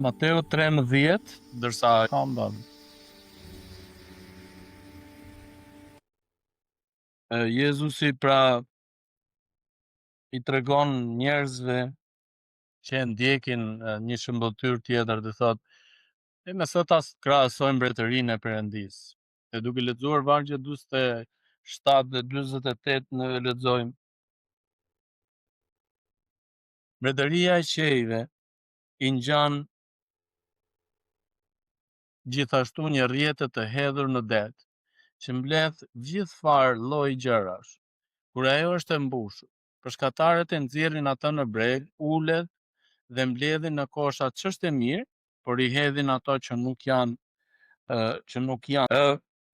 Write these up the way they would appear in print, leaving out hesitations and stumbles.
Mateu 13, ndërsa kam Jezusi pra i tregon njerëzve që e ndjekin një shëmbëtyr tjetër, dhe thot, e me sot as krahasojmë mbretërinë e Perëndis. E duke lexuar vargje 47 dhe 48 ne lexojmë: Mbretëria e qiejve i ngjan gjithashtu një rrjetë të hedhur në det, që mbledh gjithë farë lloj gjërash. Kur ajo është e mbushur, përshkatarët e nxjerrin atë në breg, ulet dhe mbledhin në kosha ç'është e mirë, por i hedhin ato që nuk janë.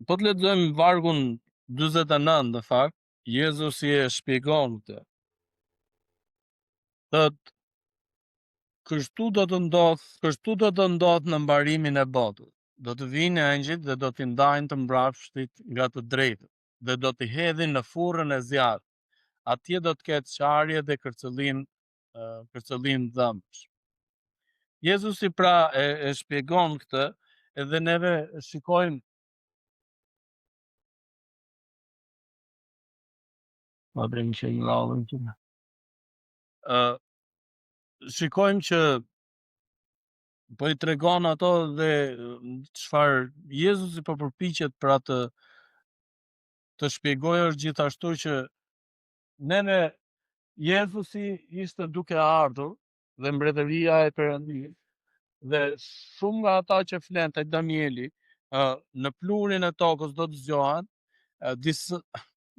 Po të lexojmë vargun 49, në fakt, Jezusi e shpjegon këtë. Thot, kështu do të ndodh në mbarimin e botës. Do të vinë angjëjt dhe do t'i ndajnë të mbrapshtit nga të drejtët dhe do t'i hedhin në furrën e zjarrit. Atje do të ketë qarje dhe kërcëllim dhëmsh. Jezusi pra e shpjegon këtë, edhe neve shikojmë shikojmë që po i tregon ato dhe çfarë Jezusi po përpiqet pra të shpjegojë është gjithashtu që neve Jezusi ishte duke ardhur dhe mbretëria e Perëndisë, dhe shumë nga ata që flen tek Danieli në pluhurin e tokës do të zgjohen,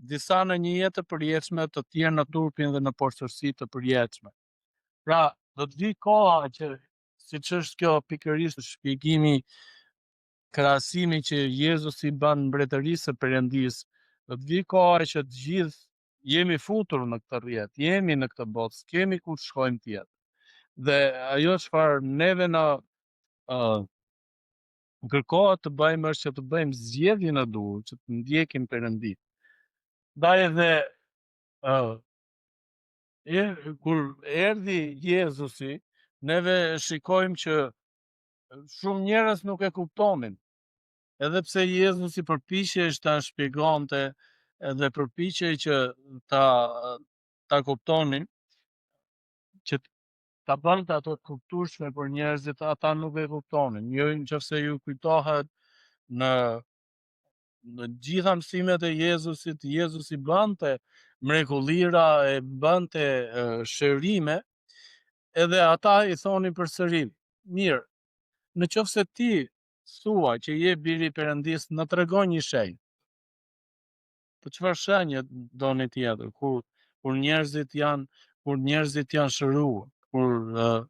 disa në një jetë të përjetshme, të tjerë në turpin dhe në porçërsi të përjetshme. Pra, do të vi koha që, siç është kjo pikërisht shpjegimi, krahasimi që Jezusi bën mbretërisë së Perëndisë, do të vi koha që të gjithë jemi futur në këtë rrjet, jemi në këtë botë, s'kemi ku të shkojmë tjetër. Dhe ajo çfarë neve na kërkohet të bëjmë është që të bëjmë zgjedhjen e duhur, që të ndjekim Perëndin. Ndaj edhe kur erdhi Jezusi, neve shikojmë që shumë njerëz nuk e kuptonin. Edhe pse Jezusi përpiqej ta shpjegonte edhe përpiqej që ta kuptonin, që ta bënte ato të kuptueshme për njerëzit, ata nuk e kuptonin. Jo, nëse ju kujtohet në gjitha mësimet e Jezusit, Jezusi bënte mrekullira, e bënte shërime, edhe ata i thonin përsëri, mirë, në qoftë se ti thua që je biri i Perëndis, na tregon një shenjë. Po çfarë shenjë doni tjetër, kur njerëzit janë shëruar, kur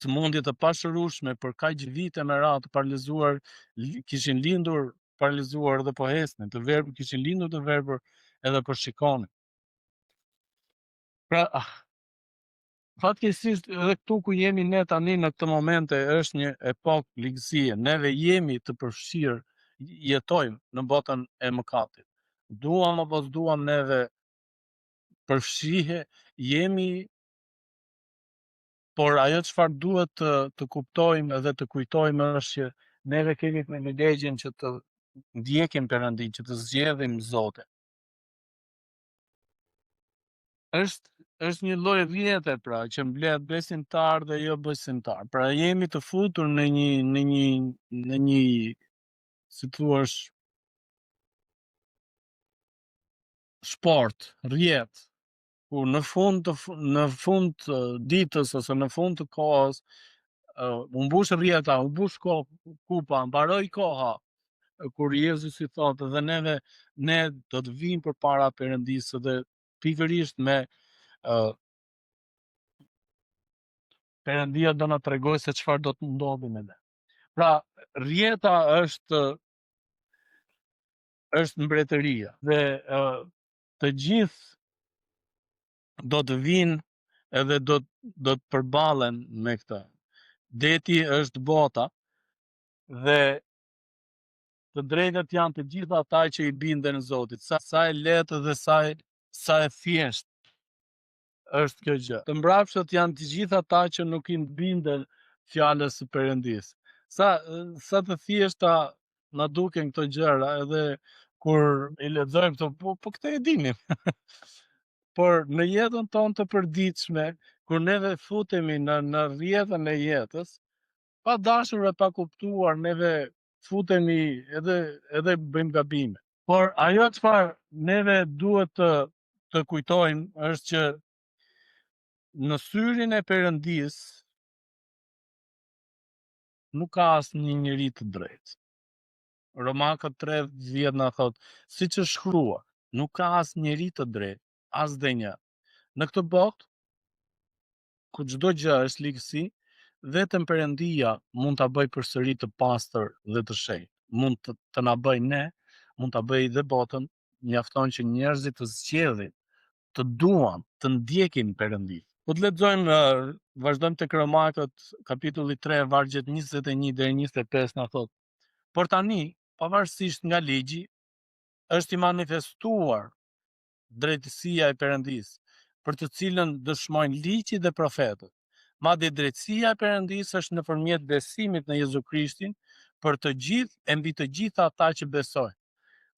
sëmundje të pashërueshme për kaq vite me radhë të paralizuar, kishin lindur paralizuar dhe po hesnin, të verbër kishin lindur të verbër edhe po shikonin. Pra, fatkeqësisht edhe këtu ku jemi ne tani në këtë momente është një epokë ligësie. Neve jemi të përfshirë, jetojmë në botën e mëkatit. Duam apo s'duam, neve përfshihe jemi, por ajo çfarë duhet të kuptojmë edhe të kujtojmë është që neve kemi privilegjin që të ndjekim Perëndin, që të zgjedhim Zotin. Është një lloj rrjete pra që mbledh besimtar dhe jo besimtar. Pra jemi të futur në një si thua sport, rrjet, ku në fund të ditës ose në fund të kohës u mbush rrjeta, u mbush kupa, mbaroi koha, kur Jezusi thotë dhe ne do të vim përpara Perëndisë dhe pikërisht me Perëndia do na tregoj se çfarë do të ndodhi me ne. Pra, rrjeta është mbretëria dhe të gjithë do të vinë edhe do të përballen me këtë. Deti është bota dhe të drejtët janë të gjitha ata që i binden Zotit. Sa e lehtë dhe sa e thjeshtë është kjo gjë. Të mbrapshtët janë të gjitha ata që nuk i binden fjalës së Perëndisë. Sa të thjeshta na duken këto gjëra, edhe kur i lexojmë këto, po këtë e dinim. Por në jetën tonë të përditshme, kur neve futemi në rrjedhën e jetës, pa dashur e pa kuptuar, neve futemi edhe bëjmë gabime. Por ajo çfarë neve duhet të kujtojmë është që në syrin e Perëndis nuk ka asnjë njeri të drejtë. Romakët 3:10 na thot, siç është shkruar, nuk ka asnjë njeri të drejtë, as dhe një. Në këtë botë, ku çdo gjë është ligësi, vetëm Perëndia mund ta bëjë përsëri të pastër dhe të shenjtë. Mund të na bëjë ne, mund ta bëjë dhe botën, mjafton që njerëzit të zgjedhin, të duan, të ndjekin Perëndin. Po të lexojmë, vazhdojmë tek Romakët, kapitulli 3, vargjet 21 deri 25 na thot: por tani, pavarësisht nga ligji, është i manifestuar drejtësia e Perëndis, për të cilën dëshmojnë ligji dhe profetët. Madje drejtësia e Perëndis është nëpërmjet besimit në Jezu Krishtin për të gjithë e mbi të gjitha ata që besojnë,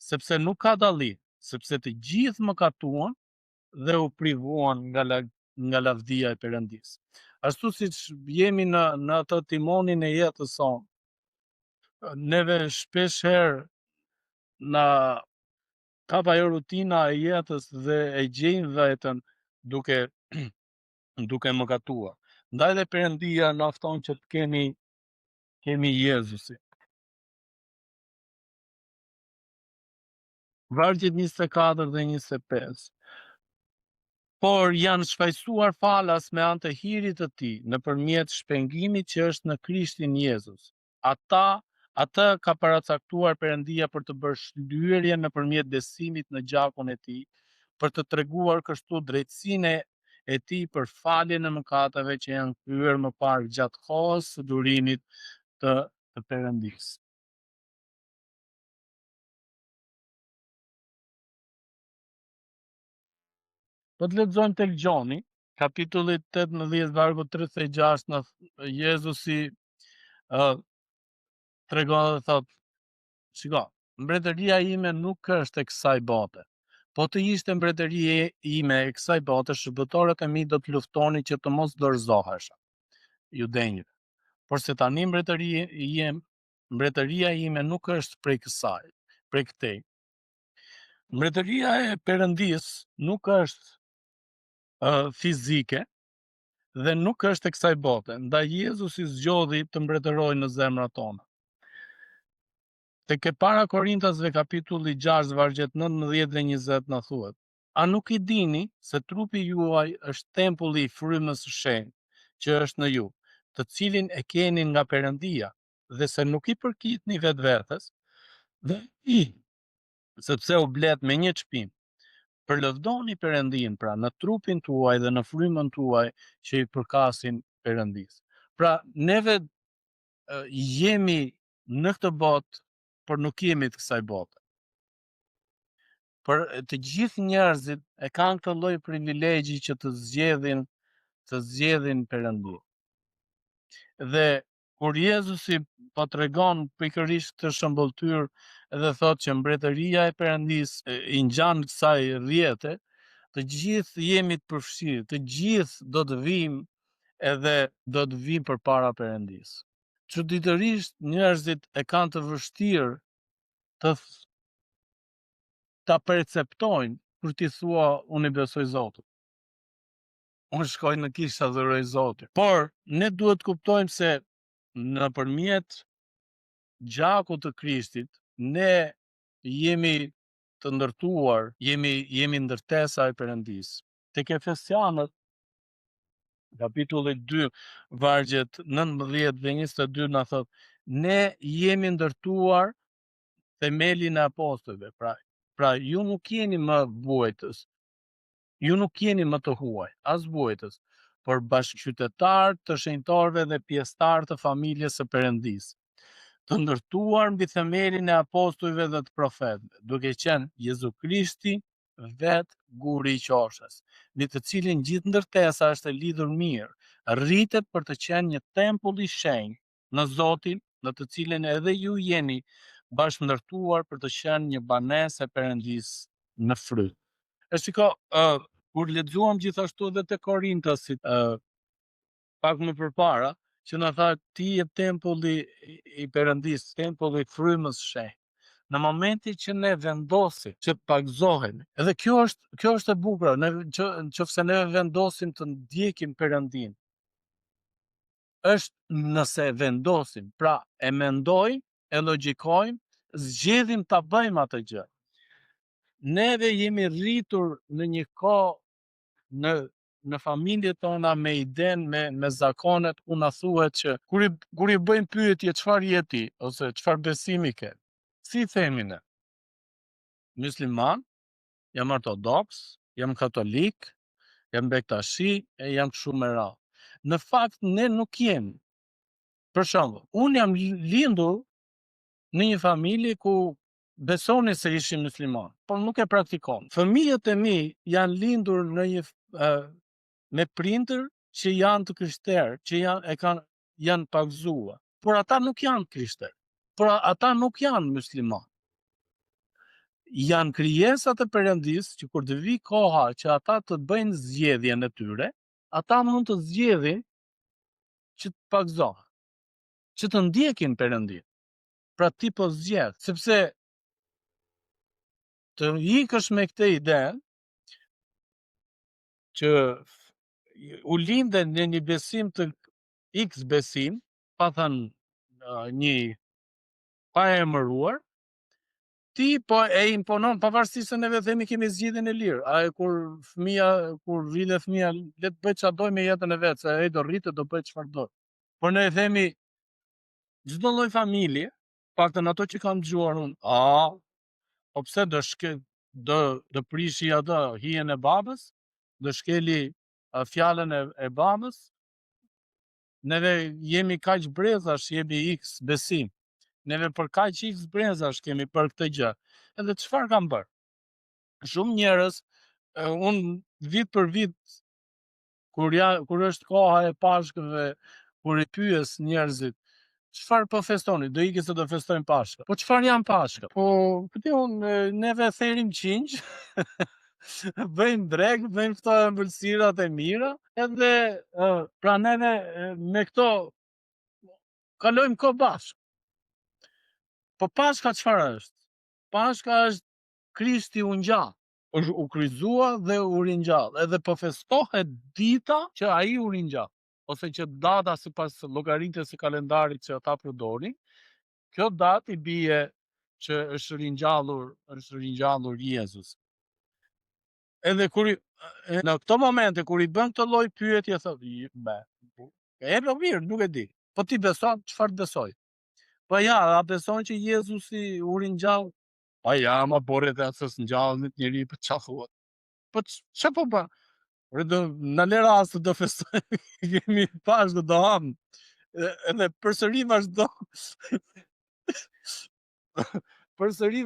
sepse nuk ka dallim, sepse të gjithë mëkatuan dhe u privuan nga lavdia e Perëndis. Ashtu siç jemi në atë timonin e jetës sonë, neve shpesh herë na kap ajo rutina e jetës dhe e gjejmë veten duke mëkatuar. Ndaj dhe Perëndia na fton që të kemi Jezusin. Vargjet 24 dhe 25. Por janë shfaqsuar falas me anë të hirit të tij nëpërmjet shpengimit që është në Krishtin Jezus. Atë ka paracaktuar Perëndia për të bërë shlyerje nëpërmjet besimit në gjakun e tij, për të treguar kështu drejtësinë e tij për faljen e mëkateve që janë kryer më parë gjatë kohës së durimit të Perëndisë. Po të lexojmë tek Gjoni, kapitulli 18, vargu 36, në Jezusi tregon dhe thot, shiko, mbretëria ime nuk është e kësaj bote. Po të ishte mbretëria ime e kësaj bote, shërbëtorët e mi do të luftoni që të mos dorëzohesha judenjve. Por se tani mbretëria ime nuk është prej këtej. Mbretëria e Perëndis nuk është fizike dhe nuk është e kësaj bote, ndaj Jezusi zgjodhi të mbretërojë në zemrat tona. Tek e para Korintasve kapitulli 6, vargjet 19 dhe 20 na thuhet: a nuk i dini se trupi juaj është tempulli i frymës së shenjtë që është në ju, të cilin e keni nga Perëndia, dhe se nuk i përkitni vetvetes, dhe sepse u blet me një çmim. Përlëvdoni Perëndin pra në trupin tuaj dhe në frymën tuaj që i përkasin Perëndis. Pra neve jemi në këtë botë, por nuk jemi të kësaj bote. Por të gjithë njerëzit e kanë këtë lloj privilegji që të zgjedhin Perëndin. Dhe kur Jezusi po tregon pikërisht këtë shëmbulltyr dhe thotë që mbretëria e Perëndis i ngjan kësaj rrjete, të gjithë jemi të përfshirë, të gjithë do të vijmë edhe do të vijmë përpara Perëndis. Çuditërisht njerëzit e kanë të vështirë ta perceptojnë kur ti thua unë i besoj Zotit. Unë shkoj në kishë adhuroj Zotin. Por ne duhet kuptojmë se nëpërmjet gjakut të Krishtit ne jemi të ndërtuar, jemi ndërtesa e Perëndis. Tek Efesianët kapitulli 2, vargjet 19 dhe 22 na thot: ne jemi ndërtuar themelin e apostujve. Pra ju nuk jeni më vuajtës, ju nuk jeni më të huaj, as vuajtës, por bashkëqytetar të shenjtarëve dhe pjesëtar të familjes së Perëndis, të ndërtuar mbi themelin e apostujve dhe të profetëve, duke qenë Jezu Krishti vetë guri i qofshës, mbi të cilin gjithë ndërtesa është e lidhur mirë, rritet për të qenë një tempull i shenjtë në Zotin në të cilën edhe ju jeni bashkëndërtuar për të qenë një banesë e Perëndisë në fryt. E shiko, kur lexuam gjithashtu edhe te Korintasit, pak më përpara, që na tha ti je tempulli i Perëndisë, tempulli i frymës shenjtë. Në momentin që ne vendosim që të pagzohemi, edhe kjo është e bukur, nëse ne vendosim të ndjekim Perëndin, është nëse vendosim, pra e mendojmë, e logjikojmë, zgjedhim ta bëjmë atë gjë. Neve jemi rritur në një kohë në familjet tona me idenë, me zakonet ku na thuhet që kur i bëjmë pyetje çfarë je ti ose çfarë besimi ke, si themi ne? Musliman, jam ortodoks, jam katolik, jam bektashi e jam kështu me radhë. Në fakt ne nuk jemi. Për shembull, unë jam lindur në një familje ku besonin se ishim musliman, por nuk e praktikon. Fëmijët e mi janë lindur në me prindër që janë të krishterë, që janë pagzuar, por ata nuk janë krishterë, por ata nuk janë musliman. Janë krijesat e Perëndisë që kur të vi koha që ata të bëjnë zgjedhjen e tyre, ata mund të zgjedhin që të pagzohen, që të ndjekin Perëndin. Pra ti po zgjedh, sepse të ikësh me këtë ide që u linde në një besim të X besim, pa thënë një pa emëruar, ti po e imponon, pavarësisht se neve themi kemi zgjidhjen e lirë. Kur rritet fëmia, le të bëj çfarë doj me jetën e vet, se ai do rritet do bëj çfarë do. Por ne themi çdo lloj familje, paktën ato që kam dëgjuar unë, po pse do prishi atë hijen e babës, do shkeli fjalën e babës. Neve jemi kaq brezash, jemi X besim. Neve për kaq X brezash kemi për këtë gjë. Edhe çfarë kam bërë? Shumë njerëz, unë vit për vit, kur është koha e Pashkëve, kur i pyes njerëzit, çfarë po festoni? Do iki se do festojmë Pashkën. Po çfarë janë Pashkët? Po, neve therim qingj, bëjmë drek, bëjmë këto ëmbëlsirat e mira, edhe pra neve me këto kalojmë kohë bashkë. Po Pashka çfarë është? Pashka është Krishti u ngjall, u kryqëzua dhe u ringjall, edhe po festohet dita që ai u ringjall, ose që data sipas llogaritjes së kalendarit që ata përdorin, kjo datë i bie që është ringjallur Jezusi. Edhe në këto momente kur i bën këtë lloj pyetje thotë, po mirë, nuk e di. Po ti beson, çfarë besoj? Po ja, a beson që Jezusi u ringjall? Po ja, ma bore dhe asës ngjallë njëri për qa thuat. Po që po ba? Në le rastë do festoj, kemi Pashkë do hamë. Edhe përsëri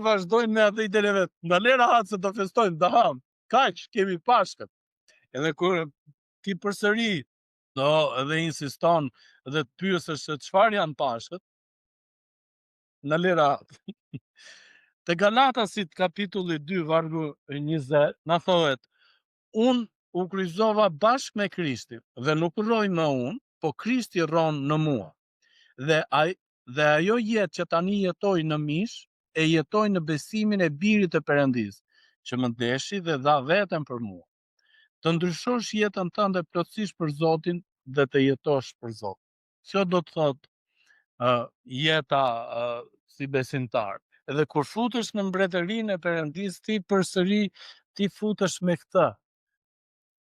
vazhdojnë me atë ide e vetë. Në le rastë do festojnë, do hamë. Kaq, kemi Pashkët. Edhe kur ti përsëri edhe insiston dhe të pyesësh se çfarë janë Pashkët, në le rastë. Te Galatasit kapitulli 2 vargu 20 na thohet: unë u kryqëzova bashkë me Krishtin dhe nuk rroj më unë, po Krishti rron në mua. Dhe ajo jetë që tani jetoj në mish, e jetoj në besimin e Birit të Perëndisë, që më ndeshi dhe dha veten për mua. Të ndryshosh jetën tënde plotësisht për Zotin dhe të jetosh për Zotin. Kjo do të thotë jeta si besimtar. Edhe kur futesh në mbretërinë e Perëndisë, ti përsëri ti futesh me këtë.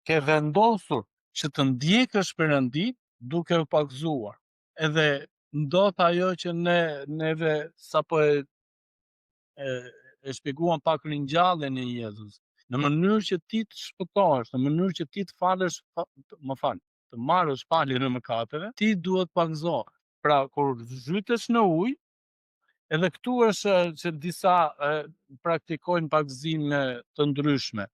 Ke vendosur që të ndjekësh Perëndin duke u pagzuar. Edhe ndodh ajo që neve sapo e shpjeguam pak ringjalljen e Jezus. Në mënyrë që ti të shpëtohesh, në mënyrë që ti të falësh, të marrësh faljen e mëkateve, ti duhet pagzohesh. Pra kur zhytesh në ujë, edhe këtu është që disa praktikojnë pagzime të ndryshme.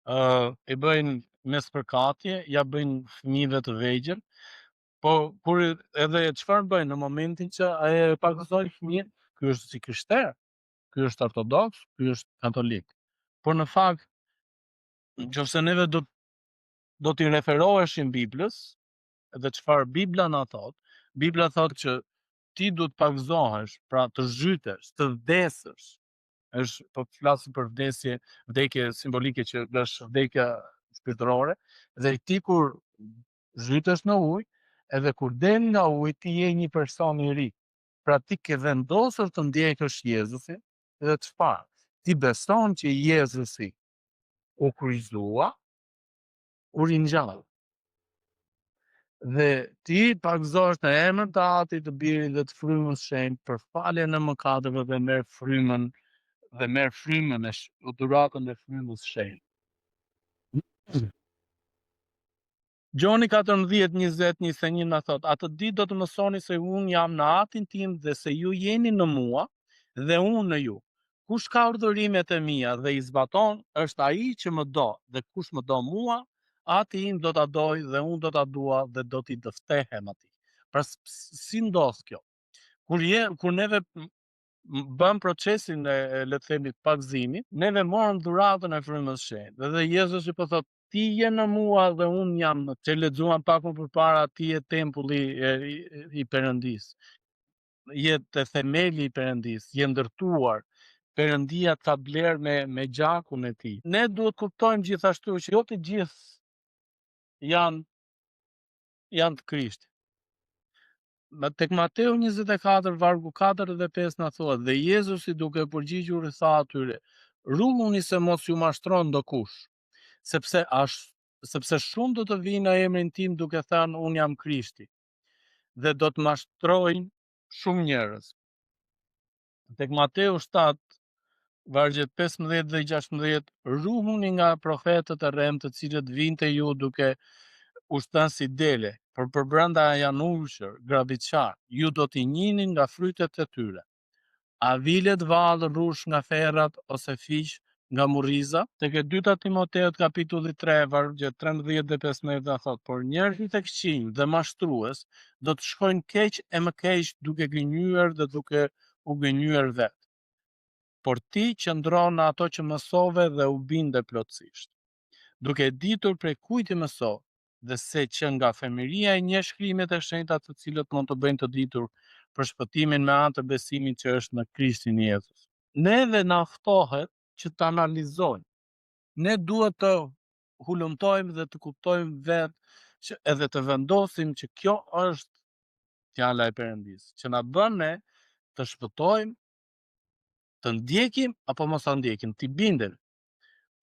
I bëjnë me spërkatje, ja bëjnë fëmijëve të vegjël, Po kur edhe çfarë bëjnë në momentin që ai e pagëzojnë fëmijën, ky është si krishter, ky është ortodoks, ky është katolik. Por në fakt, nëse neve do t'i referoheshim Biblës dhe çfarë Bibla na thot, Bibla thot që ti duhet pagëzohesh, pra të zhytesh, të vdesësh. Po flasim për vdekje simbolike që është vdekja shpirtërore, dhe ti kur zhytesh në ujë, edhe kur del nga uji ti je një person i ri. Pra ti ke vendosur të ndjekësh Jezusin, dhe çfarë? Ti beson që Jezusi u kryqëzua, u ringjall. Dhe ti pagëzohesh në emrin të Atit, të Birit dhe të Frymës së Shenjtë për faljen e mëkateve dhe merr frymën e dhuratën e Frymës së Shenjtë. Gjoni 14:20-21 na thot: atë ditë do të mësoni se unë jam në Atin tim dhe se ju jeni në mua dhe unë në ju. Kush ka urdhërimet e mia dhe i zbaton, është ai që më do, dhe kush më do mua, Ati im do ta doj dhe unë do ta dua dhe do t'i dëftehem atij. Pra si ndodh kjo? Kur neve bëm procesin e le të themi pagëzimit, neve morëm dhuratën e Frymës së Shenjtë. Dhe Jezusi po thot: ti je në mua dhe unë jam në te. Lexuam pak më përpara, ti je tempulli i Perëndis. Je te themeli i Perëndis, je ndërtuar. Perëndia ta bler me gjakun e tij. Ne duhet kuptojmë gjithashtu që jo të gjithë janë të Krishtit. Tek Mateu 24 vargu 4 dhe 5 na thuhet: dhe Jezusi duke përgjigjur i tha atyre: ruhuni se mos ju mashtron ndokush, sepse shumë do të vinë në emrin tim duke thënë unë jam Krishti, dhe do të mashtrojnë shumë njerëz. Tek Mateu 7 vargjet 15 dhe 16: ruhuni nga profetët e rrem të cilët vinë te ju duke ushtan si dele, por për brenda janë ulshër, grabitçar. Ju do t'i njihni nga frytet e tyre. A vilet vallë rrush nga ferrat ose fiq nga murriza? Tek e dyta Timoteut kapitulli 3 vargjet 13 dhe 15 na thot: por njerëzit e këqij dhe mashtrues do të shkojnë keq e më keq, duke gënjur dhe duke u gënjur vet. Por ti qëndron në ato që mësove dhe u binde plotësisht, duke ditur prej kujt i mësove, dhe se që nga fëmijëria e njeh shkrimet e shenjta të cilët mund të bëjnë të ditur për shpëtimin me anë të besimit që është në Krishtin Jezus. Neve na ftohet që të analizojmë. Ne duhet të hulumtojmë dhe të kuptojmë vetë që edhe të vendosim që kjo është fjala e Perëndisë, që na bën ne të shpëtojmë, të ndjekim apo mos ta ndjekim, të bindem.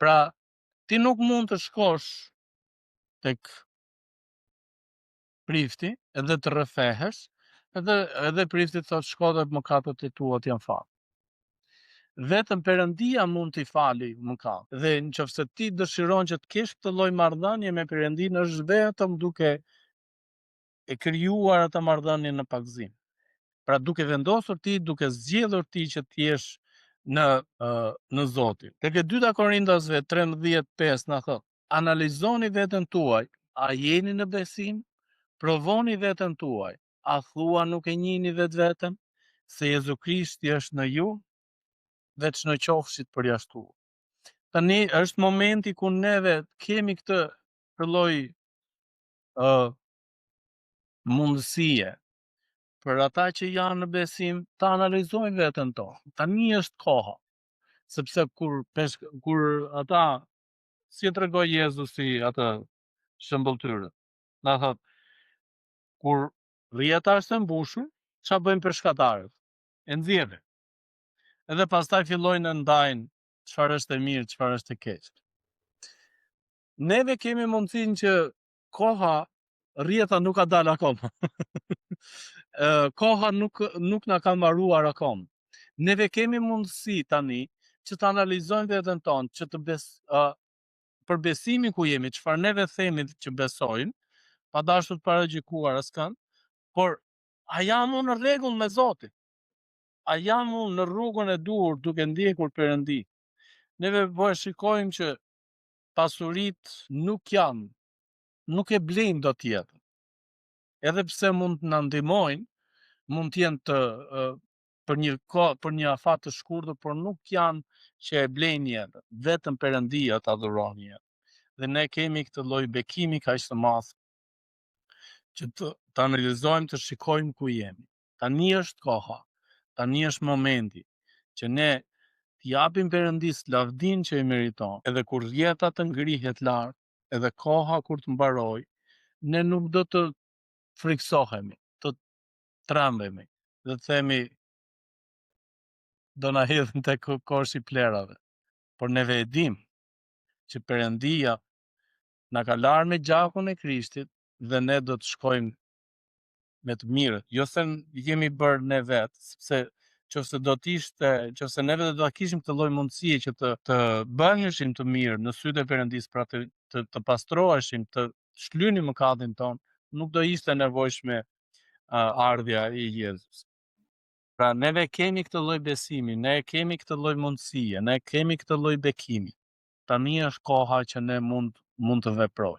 Pra, ti nuk mund të shkosh tek prifti edhe të rrëfehesh, edhe prifti thot shko dhe mëkatet e tua t'janë falë. Vetëm Perëndia mund t'i fali mëkat. Dhe nëse ti dëshiron që të kesh këtë lloj marrëdhënie me Perëndinë, është vetëm duke e krijuar atë marrëdhënie në pagëzim. Pra duke vendosur ti, duke zgjedhur ti që të jesh në Zotin. Tek e dyta Korintasve 13:5 na thot: analizoni veten tuaj, a jeni në besim? Provoni veten tuaj, a thua nuk e njihni vetveten se Jezu Krishti është në ju, veç në qofshit përjashtuar. Tani është momenti ku neve kemi këtë lloj mundësie për ata që janë në besim të analizojnë veten tonë. Tani është koha, sepse kur ata si e tregoi Jezusi atë shëmbulltyrën, na thot: kur rrjeta është e mbushur, ç'a bëjnë peshkatarët? E nxjerrin. Edhe pastaj fillojnë të ndajnë çfarë është e mirë, çfarë është e keq. Neve kemi mundësinë që koha, rrjeta nuk ka dalë akoma. Koha nuk na ka mbaruar akoma. Neve kemi mundësi tani që të analizojmë veten tonë, që për besimin ku jemi, çfarë neve themi që besojmë, pa dashur të paragjikuar askënd, por a jam unë në rregull me Zotin? A jam unë në rrugën e dur duke ndjekur Perëndin? Neve po e shikojmë që pasuritë nuk e blejnë dot jetën. edhe pse mund të na ndihmojnë, mund të jenë të për një kohë, për një afat të shkurtër, por nuk janë që e blejnë jetën. Vetëm Perëndia ta adhuron jetën. Dhe ne kemi këtë lloj bekimi kaq të madh që të analizojmë, të shikojmë ku jemi. Tani është koha, tani është momenti që ne t'i japim Perëndis lavdinë që i meriton. Edhe kur jeta të ngrihet lart, edhe koha kur të mbarojë, ne nuk do të friksohemi, të trembemi dhe të themi do na hedhin tek korshi i plerave. Por neve e dim që Perëndia na ka larë me gjakun e Krishtit dhe ne do të shkojmë me të mirët. Jo se jemi bërë ne vetë, sepse nëse neve do ta kishim këtë lloj mundësie që të bëheshim të mirë në sytë e Perëndisë, pra të pastroheshim, të shlynim mëkatin ton, nuk do ishte nevojshme ardhja e Jezus. Pra neve kemi këtë lloj besimi, ne kemi këtë lloj mundësie, ne kemi këtë lloj bekimi. Tani është koha që ne mund të veprojmë.